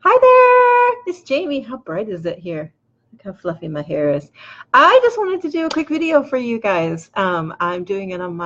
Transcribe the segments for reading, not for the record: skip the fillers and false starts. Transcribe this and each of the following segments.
Hi there, it's Jamie. How bright is it here? Look how fluffy my hair is. I just wanted to do a quick video for you guys. I'm doing it on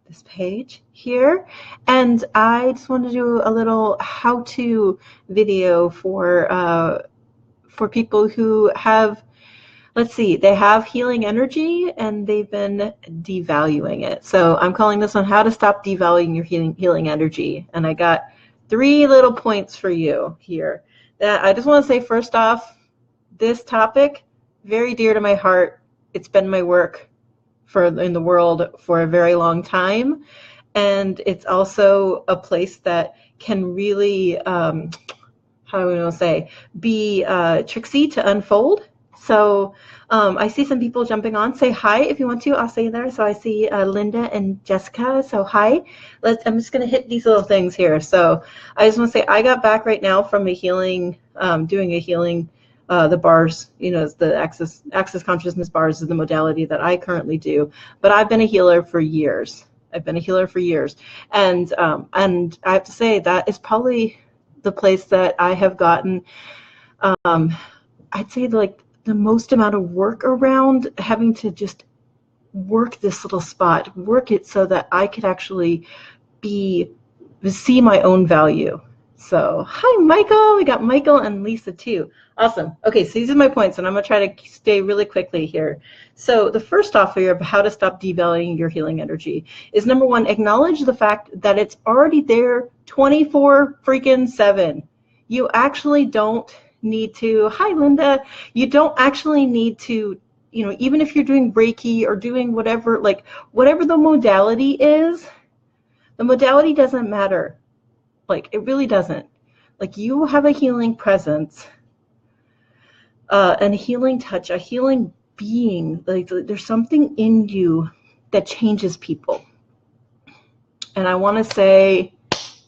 this page here, and I just want to do a little how-to video for people who have, let's see, they have healing energy and they've been devaluing it. So I'm calling this one "How to Stop Devaluing Your Healing Energy," and I got 3 little points for you here. That I just want to say, first off, this topic, very dear to my heart. It's been my work in the world for a very long time, and it's also a place that can really, how do we want to say, be tricksy to unfold. So I see some people jumping on. Say hi if you want to. I'll say there. So I see Linda and Jessica. So hi. I'm just going to hit these little things here. So I just want to say I got back right now from a healing, doing a healing. The bars, the access consciousness bars is the modality that I currently do. But I've been a healer for years. And I have to say that is probably the place that I have gotten, I'd say, like the most amount of work around having to just work this little spot, work it so that I could actually see my own value. So hi, Michael. We got Michael and Lisa too. Awesome. Okay, so these are my points, and I'm going to try to stay really quickly here. So the first off here of how to stop devaluing your healing energy is, number one, acknowledge the fact that it's already there 24/7. You actually don't need to, hi Linda, you don't actually need to, even if you're doing Reiki or doing whatever, like whatever the modality is, the modality doesn't matter. Like, it really doesn't. Like, you have a healing presence, and a healing touch, a healing being. Like, there's something in you that changes people. And I want to say,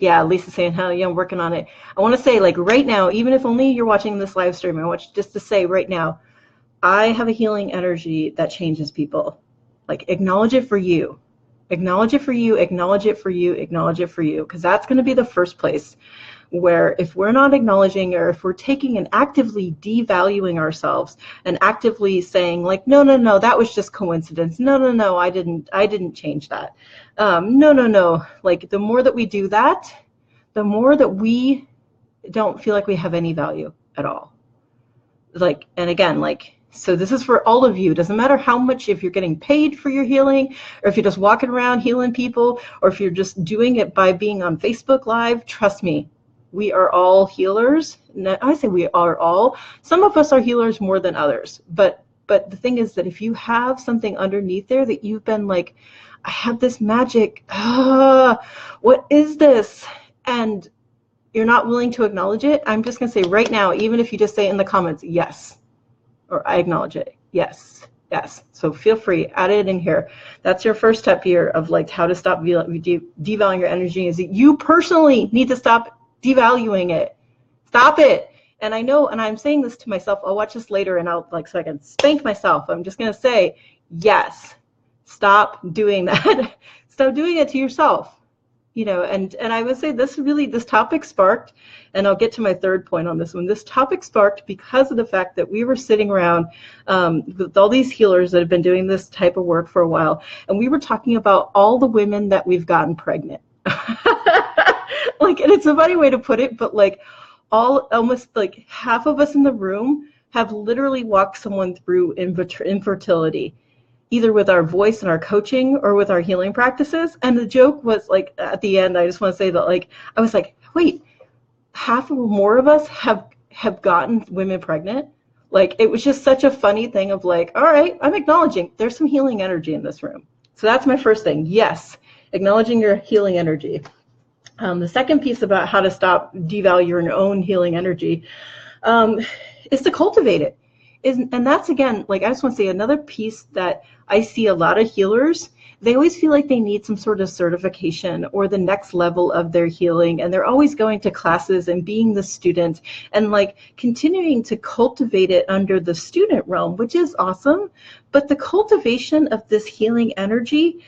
yeah, Lisa's saying, hell yeah, I'm working on it. I want to say, like, right now, even if only you're watching this live stream, I want you just to say right now, I have a healing energy that changes people. Like, acknowledge it for you. Acknowledge it for you, acknowledge it for you, acknowledge it for you, because that's going to be the first place where, if we're not acknowledging, or if we're taking and actively devaluing ourselves and actively saying, like, no, that was just coincidence. No, I didn't change that. No. Like, the more that we do that, the more that we don't feel like we have any value at all. Like, and again, like, so this is for all of you. It doesn't matter how much, if you're getting paid for your healing, or if you're just walking around healing people, or if you're just doing it by being on Facebook Live. Trust me, we are all healers. I say we are all. Some of us are healers more than others. But the thing is that if you have something underneath there that you've been like, I have this magic, what is this? And you're not willing to acknowledge it, I'm just going to say right now, even if you just say in the comments, yes, or I acknowledge it, yes. So feel free, add it in here. That's your first step here of, like, how to stop devaluing your energy, is that you personally need to stop devaluing it. Stop it. And I know, and I'm saying this to myself, I'll watch this later and I'll, like, so I can spank myself. I'm just going to say, yes, stop doing that. Stop doing it to yourself. And I would say this topic sparked, and I'll get to my third point on this one. This topic sparked because of the fact that we were sitting around with all these healers that have been doing this type of work for a while, and we were talking about all the women that we've gotten pregnant. Like, and it's a funny way to put it, but like, almost like half of us in the room have literally walked someone through infertility, either with our voice and our coaching or with our healing practices. And the joke was, like, at the end, I just want to say that, like, I was like, wait, half or more of us have gotten women pregnant. Like, it was just such a funny thing of, like, all right, I'm acknowledging there's some healing energy in this room. So that's my first thing. Yes, acknowledging your healing energy. The second piece about how to stop devaluing your own healing energy is to cultivate it. And that's, again, like, I just want to say another piece that I see a lot of healers, they always feel like they need some sort of certification or the next level of their healing, and they're always going to classes and being the student and, like, continuing to cultivate it under the student realm, which is awesome. But the cultivation of this healing energy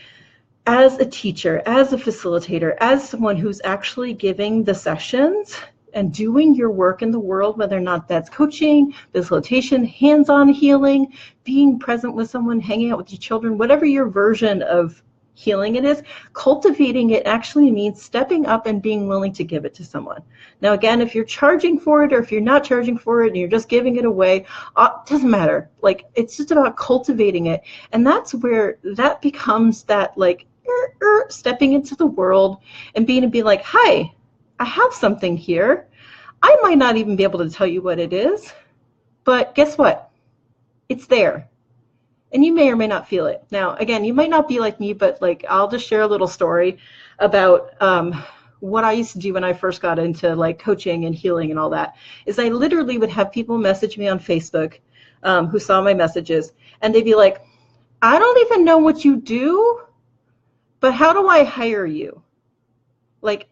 as a teacher, as a facilitator, as someone who's actually giving the sessions, and doing your work in the world, whether or not that's coaching, facilitation, hands-on healing, being present with someone, hanging out with your children, whatever your version of healing it is, cultivating it actually means stepping up and being willing to give it to someone. Now, again, if you're charging for it or if you're not charging for it and you're just giving it away, doesn't matter. Like, it's just about cultivating it. And that's where that becomes that, like, stepping into the world and being like, hi, I have something here. I might not even be able to tell you what it is, but guess what? It's there. And you may or may not feel it. Now, again, you might not be like me, but like, I'll just share a little story about what I used to do when I first got into like coaching and healing and all that, is I literally would have people message me on Facebook who saw my messages, and they'd be like, I don't even know what you do, but how do I hire you? Like,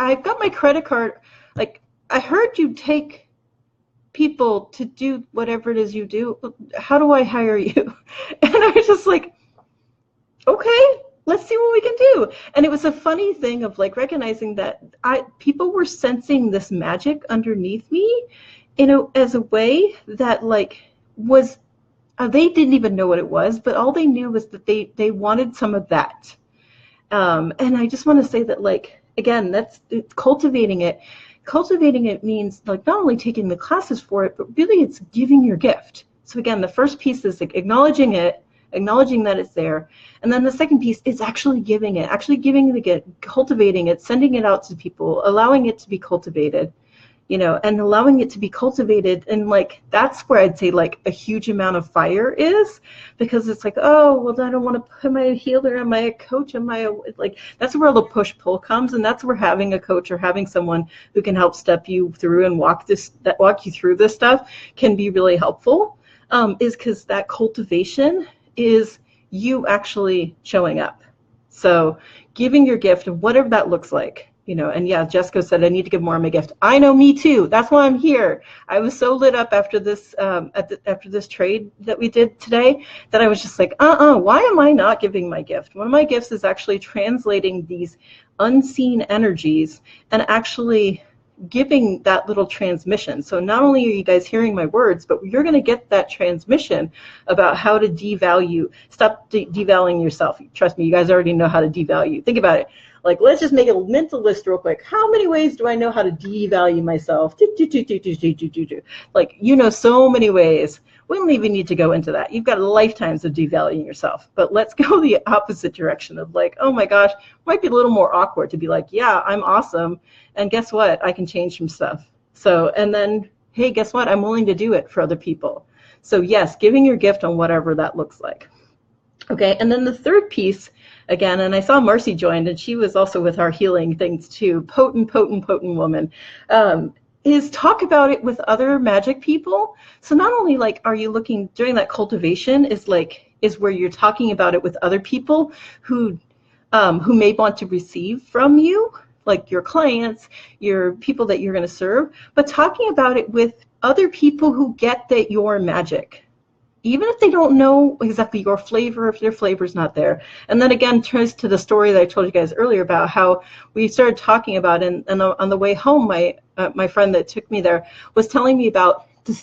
I've got my credit card. Like, I heard you take people to do whatever it is you do. How do I hire you? And I was just like, okay, let's see what we can do. And it was a funny thing of like recognizing that people were sensing this magic underneath me, as a way that like was, they didn't even know what it was, but all they knew was that they wanted some of that. And I just want to say that, like, again, it's cultivating it. Cultivating it means like not only taking the classes for it, but really it's giving your gift. So again, the first piece is like acknowledging it, acknowledging that it's there. And then the second piece is actually giving it, the gift, cultivating it, sending it out to people, allowing it to be cultivated, and allowing it to be cultivated. And like, that's where I'd say like a huge amount of fire is, because it's like, oh, well, I don't want to put my healer and my coach and my, like, that's where the push pull comes. And that's where having a coach or having someone who can help step you through and walk you through this stuff can be really helpful, is because that cultivation is you actually showing up. So giving your gift, whatever that looks like. And yeah, Jessica said, I need to give more of my gift. I know, me too. That's why I'm here. I was so lit up after this, after this trade that we did today, that I was just like, why am I not giving my gift? One of my gifts is actually translating these unseen energies and actually giving that little transmission. So not only are you guys hearing my words, but you're going to get that transmission about how to stop devaluing yourself. Trust me, you guys already know how to devalue. Think about it. Like, let's just make a mental list real quick. How many ways do I know how to devalue myself? Like, so many ways. We don't even need to go into that. You've got lifetimes of devaluing yourself. But let's go the opposite direction of like, oh my gosh, might be a little more awkward to be like, yeah, I'm awesome. And guess what? I can change some stuff. So, and then, hey, guess what? I'm willing to do it for other people. So yes, giving your gift on whatever that looks like. Okay, and then the third piece, again, and I saw Marcy joined, and she was also with our healing things too, potent woman, is talk about it with other magic people. So not only like are you looking during that cultivation is where you're talking about it with other people who may want to receive from you, like your clients, your people that you're going to serve, but talking about it with other people who get that you're magic. Even if they don't know exactly your flavor, if their flavor's not there. And then again, turns to the story that I told you guys earlier about how we started talking about, and on the way home, my friend that took me there was telling me about the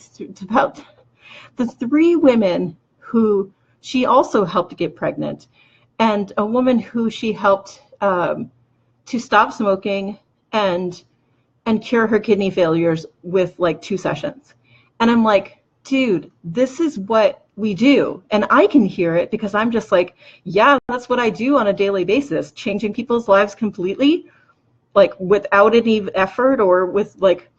3 women who she also helped get pregnant, and a woman who she helped to stop smoking and cure her kidney failures with like 2 sessions. And I'm like, dude, this is what we do. And I can hear it because I'm just like, yeah, that's what I do on a daily basis, changing people's lives completely, like without any effort or with like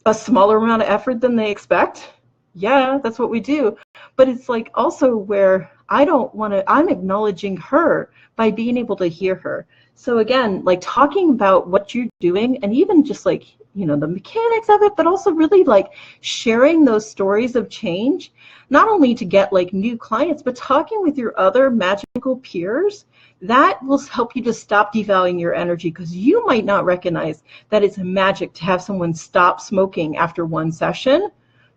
a smaller amount of effort than they expect. Yeah, that's what we do. But it's like also where I'm acknowledging her by being able to hear her. So again, like talking about what you're doing, and even just like, the mechanics of it, but also really like sharing those stories of change, not only to get like new clients, but talking with your other magical peers, that will help you to stop devaluing your energy, because you might not recognize that it's magic to have someone stop smoking after 1 session.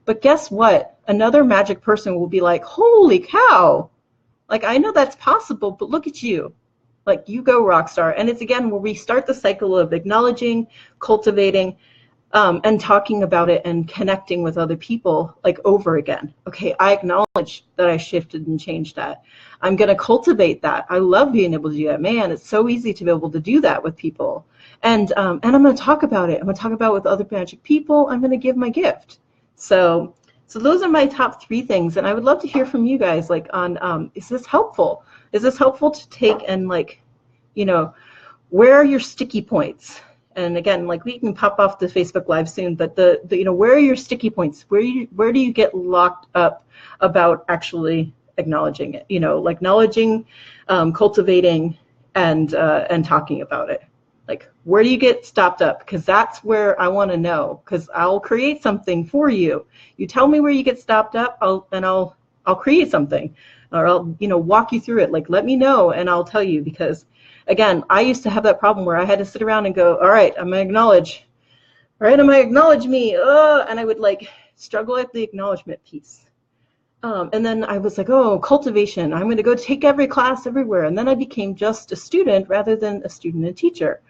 But guess what? Another magic person will be like, holy cow, like I know that's possible, but look at you. Like, you go, rock star. And it's, again, where we start the cycle of acknowledging, cultivating, and talking about it and connecting with other people, like, over again. Okay, I acknowledge that I shifted and changed that. I'm going to cultivate that. I love being able to do that. Man, it's so easy to be able to do that with people. And I'm going to talk about it. I'm going to talk about it with other magic people. I'm going to give my gift. So those are my top 3 things. And I would love to hear from you guys, like, on, is this helpful? Is this helpful to take and, like, you know, where are your sticky points? And again, like, we can pop off the Facebook Live soon, but the you know, where are your sticky points? Where do you get locked up about actually acknowledging it? You know, like, acknowledging, cultivating, and talking about it. Like, where do you get stopped up? Because that's where I want to know. Because I'll create something for you. You tell me where you get stopped up, I'll create something, or I'll, you know, walk you through it. Like, let me know, and I'll tell you. Because again, I used to have that problem where I had to sit around and go, all right, I'm going to acknowledge. All right, I'm going to acknowledge me. And I would, like, struggle at the acknowledgement piece. And then I was like, oh, cultivation. I'm going to go take every class everywhere. And then I became just a student rather than a student and teacher.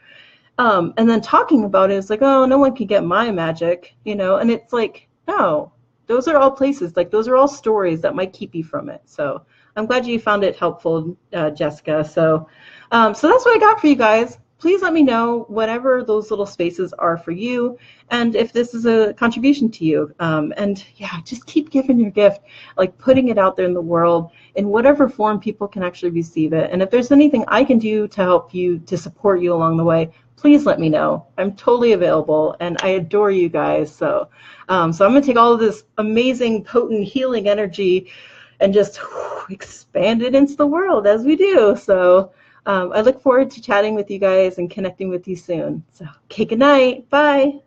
And then talking about it is like, oh, no one can get my magic, you know. And it's like, no, those are all places. Like, those are all stories that might keep you from it. So I'm glad you found it helpful, Jessica. So that's what I got for you guys. Please let me know whatever those little spaces are for you, and if this is a contribution to you. And yeah, just keep giving your gift, like, putting it out there in the world in whatever form people can actually receive it. And if there's anything I can do to help you, to support you along the way, please let me know. I'm totally available, and I adore you guys. So I'm going to take all of this amazing, potent, healing energy and just expand it into the world as we do. So I look forward to chatting with you guys and connecting with you soon. So, okay, good night. Bye.